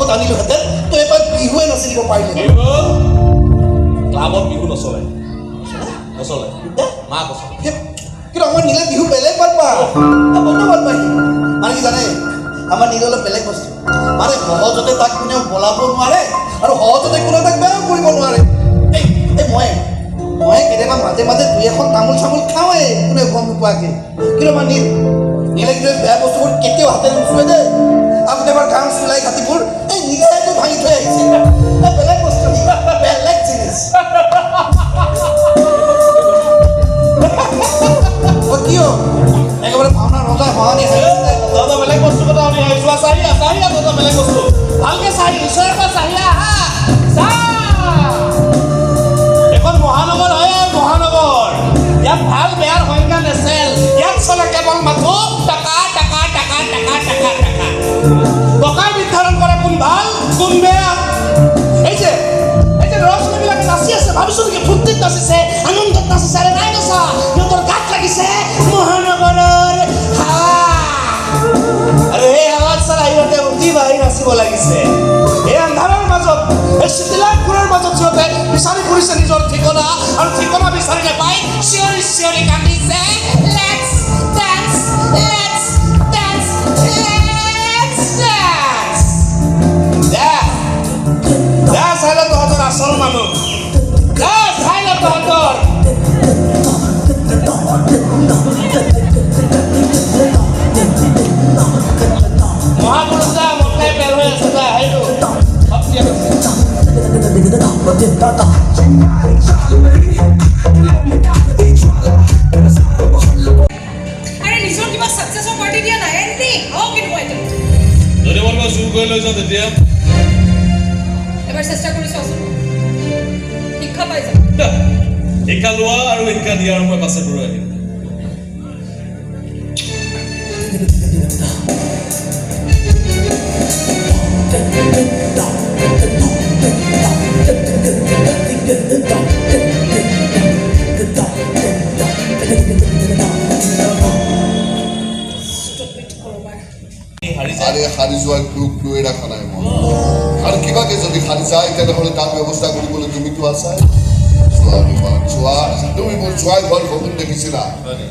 লগত আনিলোহেঁতেন তই এবাৰ বিহুৱে নাচিব পাৰিলে। ক্লাবত বিহু নচলে নচলে মা কৈছে কিন্তু আমাৰ নীলে বিহু বেলেগ ভাল পায় ভাল পায় মানে কি জানে আমাৰ নীলে অলপ বেলেগ বস্তু মানে সহজতে তাক কোনেও বলাব নোৱাৰে আৰু সহজতে কোনেও তাক বেয়াও কৰিব নোৱাৰে। এই মই কেতিয়াবা মাজে মাজে দুই এখন তামোল চামোল খাওঁৱেই কোনেও গম নোপোৱাকৈ কিন্তু আমাৰ নীলে কিন্তু বেয়া বস্তুবোৰ কেতিয়াও হাতেৰে নুচুৱে দেই। আপুনি এবাৰ গাঁও চিলাই ঘাটিবোৰ এই নীলেটো ভাঙি থৈ আহিছে বেলেগ বস্তু বেলেগ জিনিস কিয় একেবাৰে ভাওনা ৰজা সহানি দাদা বেলেগ বস্তু কথা আমি যোৱা চাহিয়া দাদা বেলেগ বস্তু ভালকে চাহি ওচৰৰ পৰা চাহিয়া এখন মহানগৰ হয় মহানগৰ ইয়াত ভাল বেয়াৰ সংজ্ঞা নেচেল ইয়াত চলে কেৱল মাথো টকা টকা টকা টকা টকা টকা টকাই নিৰ্ধাৰণ কৰে কোন ভাল কোন বেয়া। এই যে ল'ৰা ছোৱালীবিলাকে নাচি আছে ভাবিছো নেকি ফূৰ্তিত নাচিছে আনন্দত নাচিছে আৰে নাই নচা সিহঁতৰ গাত লাগিছে মহানগৰৰ হাৱা আৰু এই হাৱাত চালা সিহঁতে উঠি বাঢ়ি নাচিব লাগিছে। এই আন্ধাৰৰ মাজত এই চিটিলাইটবোৰৰ মাজত সিহঁতে বিচাৰি ফুৰিছে নিজৰ ঠিকনা আৰু ঠিকনা বিচাৰি নাপাই চিঞৰি চিঞৰি কান্দিছে let's dance let's dance let's dance যা চাইল তহঁতৰ আচল মানুহ যা চাইল তহঁতৰ মহাপুৰুষ যা মঠাই পেল হৈ আছে যা সেইটো শক্তি আছে। আৰে নিজৰ কিবা সাকসেছৰ পাৰ্টি দিয়া নাই এণ্টি হাও কেন হোৱাইট যদি বলবা জোৰ কৰি লৈ যাওঁ তেতিয়া এবাৰ চেষ্টা কৰি চাওঁচোন শিক্ষা পাই যাম শিক্ষা লোৱা আৰু শিক্ষা দিয়াৰ মই পাছে পৰি আহিম। আৰে হাৰি যোৱা গ্ৰুপ লৈ ৰাখা নাই মই আৰু কিবাকে যদি হাৰি যায় তেনেহ'লে তাৰ ব্যৱস্থা কৰিবলৈ তুমিতো আছাই। চোৱা তুমি মোৰ চোৱাই ভাল সপোন দেখিছিলা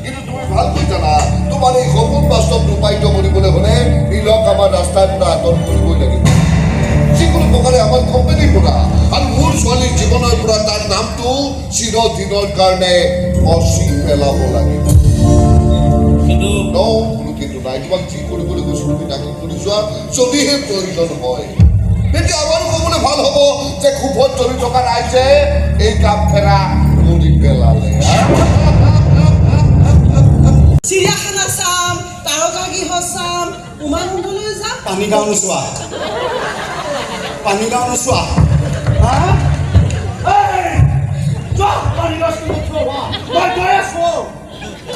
কিন্তু তুমি ভালকৈ জানা তোমাৰ এই সপোন বাস্তৱ ৰূপায়িত কৰিবলৈ হ'লে নীলক আমাৰ ৰাস্তাৰ পৰা আঁতৰ কৰিবই লাগিব যিকোনো প্ৰকাৰে আমাৰ কোম্পানীৰ পৰা আৰু মোৰ ছোৱালীৰ জীৱনৰ পৰা তাৰ নামটো চিৰদিনৰ কাৰণে মচি পেলাব লাগিব। কিন্তু কিন্তু নাই তোমাক যি কৰিবলৈ গৈছো তুমি তাকে কৰি যোৱা যদিহে প্ৰয়োজন হয়। এতিয়া আমাৰো ক'বলৈ ভাল হ'ব যে খুবত চলি থকা ৰাইজে এই কাম ফেৰা কৰি পেলালে। চিৰিয়াখানা চাম তাৰকা গৃহ চাম উমানন্দলৈ যাম পানীগাঁও নোচোৱা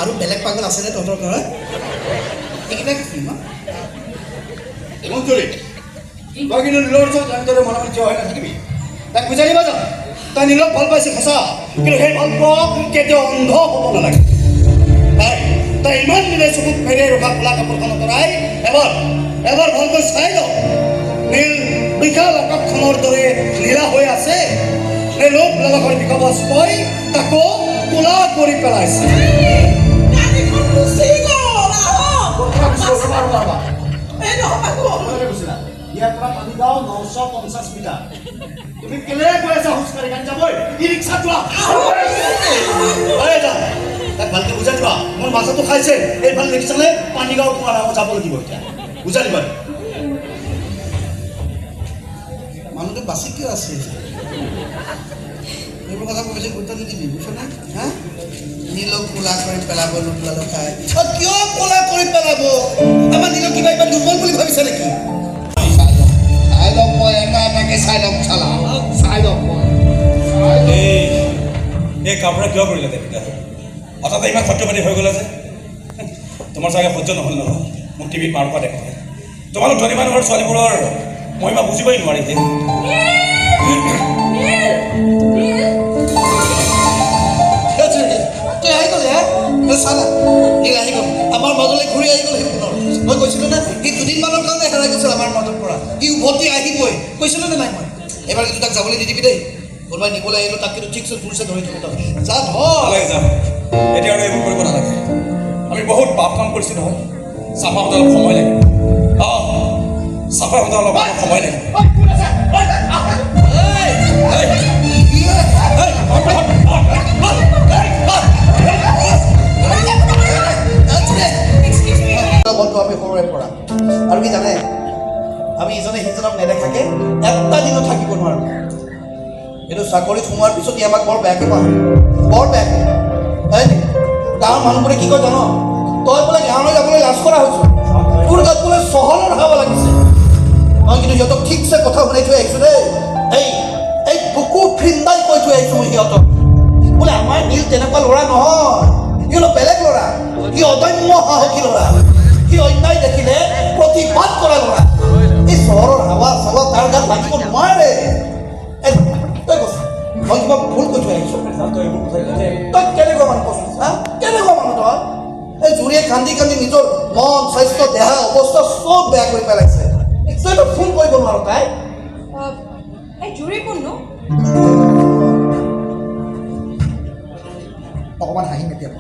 আৰু বেলেগ পাগল আছেনে তহঁতৰ ঘৰত এইকেইটা কি ফিল্ম তই কিন্তু নীলৰ ওচৰত তেনেদৰে মনে মনে থিয় হৈ নাথাকিবি তাক বুজাই দিবা যা তই নীলক ভাল পাইছে সঁচা কিন্তু সেই ভাল পোৱা কেতিয়াও অন্ধ হ'ব নালাগে। তই ইমান দিনে চকুত ফেৰাই ৰখা খোলা কাপোৰখন আঁতৰাই এবাৰ ভালকৈ চাই ল নীল বিশাল আকাশখনৰ দৰে নীলা হৈ আছে নে লোক লালসৰ বিষবচ কৈ তাকো কোলা কৰি পেলাইছে। ইয়াৰ পৰা পানীগাঁও 950 মিটাৰ তুমি কেলে গৈ আছা খোজকাঢ়ি গাড়ী যাবই ই ৰিক্সা যোৱা তাক ভালকে বুজাই দিবা মোৰ মাথাটো খাইছে এইফালে ৰিক্সালে পানীগাঁও তোমাৰ আকৌ যাব লাগিব এতিয়া বুজাই দিবা মানুহটো বাচি কিয় আছে এইবোৰ কথা বেছি গুৰুত্ব নিদিবি বুজিছনে হা নীলক কোলা কৰি পেলাব লোক লাল খাই কিয় কোলা কৰি পেলাব আমাৰ নীলক কিবা ইমান দুৰ্বল বুলি ভাবিছে নেকি চাই লওক মই এটাকে চাই লওক চাই লওক মই এই কামৰা কিয় কৰিলে তেতিয়া হঠাৎ ইমান সত্যবাদী হৈ গ'লা যে তোমাৰ চাগে সহ্য নহ'ল নহয় মোক টিভিত মাৰ পৰা দেখা তোমালোক ধনী মানুহৰ ছোৱালীবোৰৰ মহিমা বুজিবই নোৱাৰিলে আমাৰ মাজলৈ ঘূৰি আহি গ'ল সেই পুনৰ মই কৈছিলোঁ নে সি দুদিনমানৰ কাৰণে হেৰাই গৈছিল আমাৰ মাজৰ পৰা সি উভতি আহিবই কৈছিলোঁ নে নাই মই এবাৰ কিন্তু তাক যাবলৈ নিদিবি দেই কোনোবাই নিবলৈ আহিলোঁ তাক কিন্তু ঠিকছে জোৰছে ধৰি থ'ব তই যা ধৰ নালাগে যাম এতিয়া আৰু এইবোৰ কৰিব নালাগে আমি বহুত পাপ কাম কৰিছোঁ নহয় চাফা হওঁতে অলপ সময় লাগিব চাফা হওঁতে অলপ সময় লাগিব বন্ধু আমি সৰুৰে পৰা আৰু কি জানে আমি ইজনে সিজনক নেদেখাকে এটা দিনো থাকিব নোৱাৰোঁ এইটো চাকৰিত সোমোৱাৰ পিছত ই আমাক বৰ বেয়াকৈ পাওঁ বৰ বেয়াকৈ গাঁৱৰ মানুহবোৰে কি কয় জানো তই বোলে গাঁৱলৈ যাবলৈ লাজ কৰা হৈছ তোৰ গাত বোলে চহৰৰ খাব লাগিছে মই কিন্তু সিহঁতক ঠিকছে কথা শুনাই থৈ আহিছোঁ দেই এই বুকু ফিন্দাই কৈ থৈ আহিছোঁ মই সিহঁতক বোলে আমাৰ নীল তেনেকুৱা ল'ৰা নহয় সি অলপ বেলেগ ল'ৰা সি অদম্য সাহসী ল'ৰা সি অন্যায় দেখিলে প্ৰতিবাদ কৰা ল'ৰা এই চহৰৰ হাৱা চাৱা তাৰ গাত লাগিব নোৱাৰে তই কৈছ মই কিবা ভুল কৈ থৈ আহিছোঁ তই কেনেকুৱা মানুহ কচোন হা কেনেকুৱা মানুহ তই এই জুৰিয়ে কান্দি কান্দি নিজৰ মন স্বাস্থ্য দেহা অৱস্থা চব বেয়া কৰি পেলাইছে তইতো ফোন কৰিব নোৱাৰ তাই এই জুৰি কোননো অকণমান হাঁহিম এতিয়া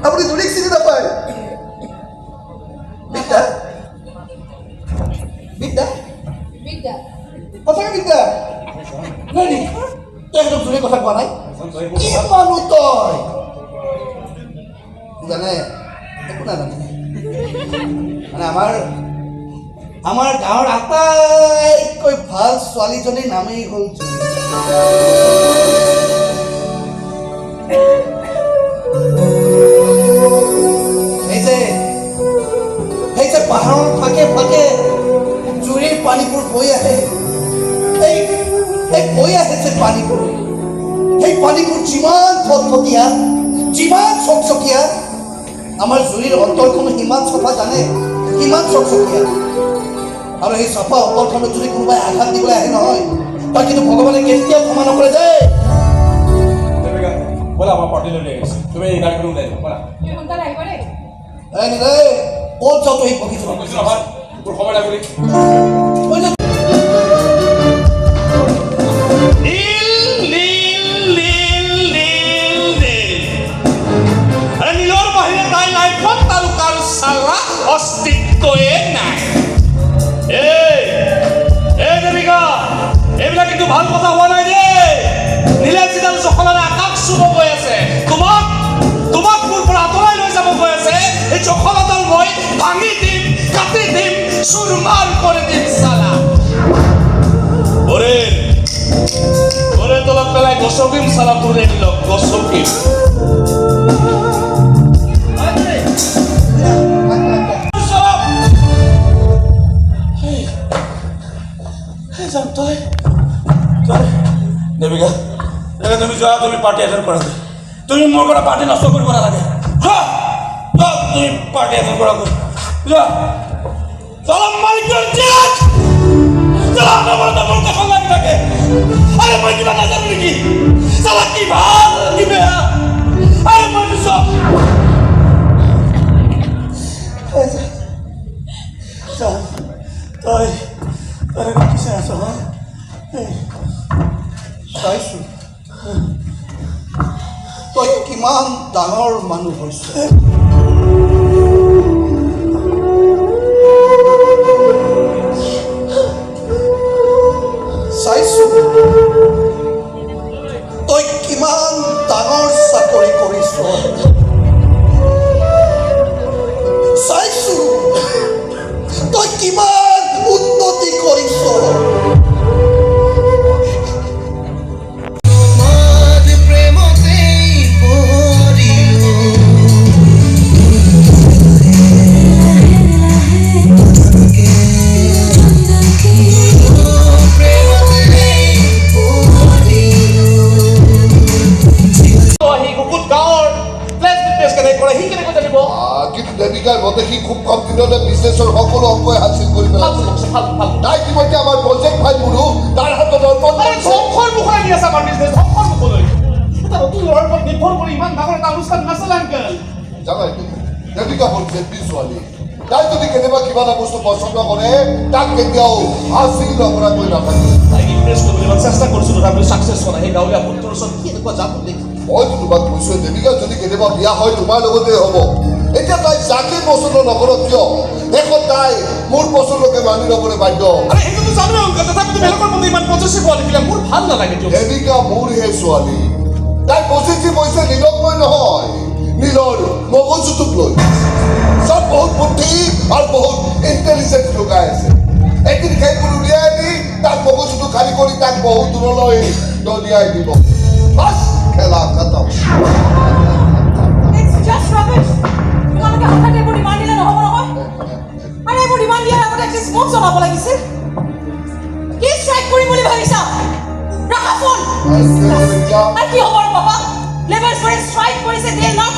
আপুনি জুৰিক চিনি নাপায় বিদ্যা বিদ্যা বিদ্যা সঁচাকৈ বিদ্যা নাই নি তই একদম জুৰিৰ কথা কোৱা নাই কি মানুহ তই জানে একো নাজানে মানে আমাৰ গাঁৱৰ আটাইতকৈ ভাল ছোৱালীজনীৰ নামেই হ'ল জুৰি সেই যে পাহাৰৰ ফাকে ফাকে জুৰিৰ পানীবোৰ বৈ আহে এই বৈ আহে যে পানীবোৰ সেই পানীবোৰ যিমান ফটফটীয়া যিমান চকচকীয়া আমাৰ জুৰিৰ অন্তৰখনো সিমান চাফা জানে কিমান চকচকীয়া আৰু সেই চাফা অন্তৰখনত যদি কোনোবাই আঘাত দিবলৈ আহে নহয় তাক কিন্তু ভগৱানে কেতিয়াও ক্ষমা নকৰে যে ব'লা আমাৰ পাৰ্টিলৈ লৈ আহিছোঁ তুমি এই গাড়ীখন ওলাই যোৱা ব'লা তুমি সোনকালে আহিবা দেই ক'ত যাওঁ তই বহিছোঁ কৈছোঁ নহয় মোৰ সময় লাগে বুলি নীলৰ বাহিৰে তাই লাইফত তালুকাৰ চালা অস্তিত্বয়ে নাই এই দেৱিকা এইবিলাক কিন্তু ভাল কথা হোৱা নাই দেই নীলে যিডাল জখলাৰে আকাশ চুব গৈ আছে তোমাক মোৰ পৰা আঁতৰাই লৈ যাব গৈ আছে এই জখলাডাল মই ভাঙি দিম কাটি দিম চুৰমাৰ কৰি দিম চালা ওৰে তলত পেলাই গছকিম চালা তোৰে দিলক গছকিম দেৱিকা তুমি যোৱা তুমি পাৰ্টি এটেণ্ড কৰা তুমি মোৰ পৰা পাৰ্টি নষ্ট কৰিব নালাগে তুমি পাৰ্টি এটেণ্ড কৰা যোৱা চলম মালিকৰ জেট মোৰ কাষত লাগি থাকে আৰে মই কিবা নাজানো নেকি চালা কি ভাল কি বেয়া আৰে মই চব তই কি চাই আছ চাইছোঁ তই কিমান ডাঙৰ মানুহ হৈছ চাইছোঁ তই কিমান ডাঙৰ চাকৰি কৰিছ চাইছোঁ তই কিমান উন্নতি কৰিছ কিন্তু দেৱিকা মতে সি খুব কম দিনতে বিজনেছৰ সকলো অংকই হাসিল কৰি পেলাইছে তাই ইতিমধ্যে আমাৰ প্ৰজেক্ট ফাইলবোৰো তাৰ হাতত অৰ্পণ কৰিছে ধ্বংসৰ মুখলৈ নি আছে আমাৰ বিজনেছ ধ্বংসৰ মুখলৈ এটা নতুন ল'ৰাৰ ওপৰত নিৰ্ভৰ কৰি ইমান ডাঙৰ এটা অনুষ্ঠান নাচলে আংকেল জানাই দেৱিকা হ'ল জেপি ছোৱালী তাই যদি কেতিয়াবা কিবা এটা বস্তু পচন্দ কৰে তাক কেতিয়াও হাসিল নকৰাকৈ নাথাকে তাইক ইমপ্ৰেছ কৰিবলৈ ইমান চেষ্টা কৰিছোঁ তথাপিও ছাকচেছ হোৱা নাই সেই গাঁৱলীয়া পুত্ৰৰ ওচৰত কি এনেকুৱা যাম দেখি মইতো তোমাক কৈছোঁ দেৱিকা যদি কেতিয়াবা বিয়া হয় তোমাৰ লগতে হ'ব এতিয়া তাই যাকে পচন্দ নকৰক কিয় শেষত তাই মোৰ পচন্দকে মানি ল'বলৈ বাধ্য আৰে সেইটোতো জানো আংকেল তথাপিতো বেলেগৰ প্ৰতি ইমান পজিটিভ হোৱা দেখিলে মোৰ ভাল নালাগে দিয়ক দেৱিকা মোৰহে ছোৱালী তাই পজিটিভ হৈছে নীলক লৈ নহয় নীলৰ মগজুটোক লৈ চব বহুত বুদ্ধি আৰু বহুত ইণ্টেলিজেঞ্চ লুকাই আছে এদিন সেইবোৰ উলিয়াই আনি তাক মগজুটো খালী কৰি তাক বহুত দূৰলৈ দলিয়াই দিব বাছ খেলা খতম It's just rubbish. তোমালোকে হঠাৎ এইবোৰ ডিমাণ্ড দিলে নহ'ব নহয় আৰু এইবোৰ ডিমাণ্ড দিয়াৰ আগতে এটলিষ্ট মোক জনাব লাগিছিল কি ষ্ট্ৰাইক কৰিম বুলি ভাবিছা ৰাখা ফোন আৰু কি হ'ব আৰু পাপা লেবাৰ্ছ ফৰে ষ্ট্ৰাইক কৰিছে দে নাও